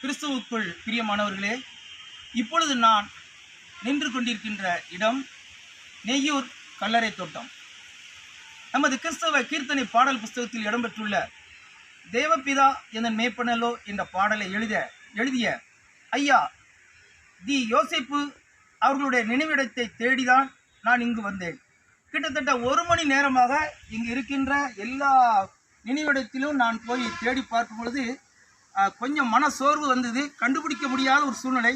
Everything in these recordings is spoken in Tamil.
கிறிஸ்துவுக்குள் பிரியமானவர்களே, இப்பொழுது நான் நின்று கொண்டிருக்கின்ற இடம் நெய்யூர் கல்லறை தோட்டம். நமது கிறிஸ்தவ கீர்த்தனை பாடல் புஸ்தகத்தில் இடம்பெற்றுள்ள தேவப்பிதா என மேய்ப்பனலோ என்ற பாடலை எழுதிய ஐயா தி யோசேப்பு அவர்களுடைய நினைவிடத்தை தேடிதான் நான் இங்கு வந்தேன். கிட்டத்தட்ட 1 மணி நேரமாக இங்கு இருக்கின்ற எல்லா நினைவிடத்திலும் நான் போய் தேடி பார்க்கும் பொழுது கொஞ்சம் மன சோர்வு வந்தது. கண்டுபிடிக்க முடியாத ஒரு சூழ்நிலை.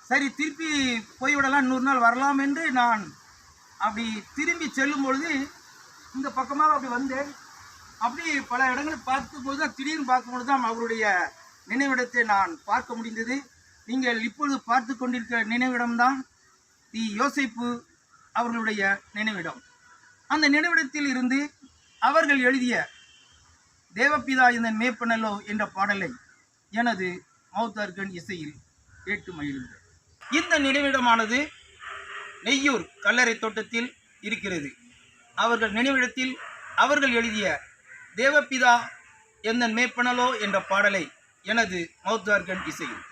சரி, திருப்பி போய்விடலாம், இன்னொரு நாள் வரலாம் என்று நான் அப்படி திரும்பி செல்லும் பொழுது இந்த பக்கமாக அப்படி வந்தேன். அப்படி பல இடங்களை பார்க்கும்போது தான் திடீர்னு பார்க்கும்பொழுது தான் அவருடைய நினைவிடத்தை நான் பார்க்க முடிந்தது. நீங்கள் இப்பொழுது பார்த்து கொண்டிருக்கிற நினைவிடம்தான் தி யோசேப்பு அவர்களுடைய நினைவிடம். அந்த நினைவிடத்தில் இருந்து அவர்கள் எழுதிய தேவப்பிதா என மேய்ப்பனலோ என்ற பாடலை எனது மவுத்தார்கன் இசையில் கேட்டு மகிழ்ந்தது. இந்த நினைவிடமானது நெய்யூர் கல்லறை தோட்டத்தில் இருக்கிறது. அவர்கள் நினைவிடத்தில் அவர்கள் எழுதிய தேவப்பிதா என மேய்ப்பனலோ என்ற பாடலை எனது மவுத்தார்கன் இசையில்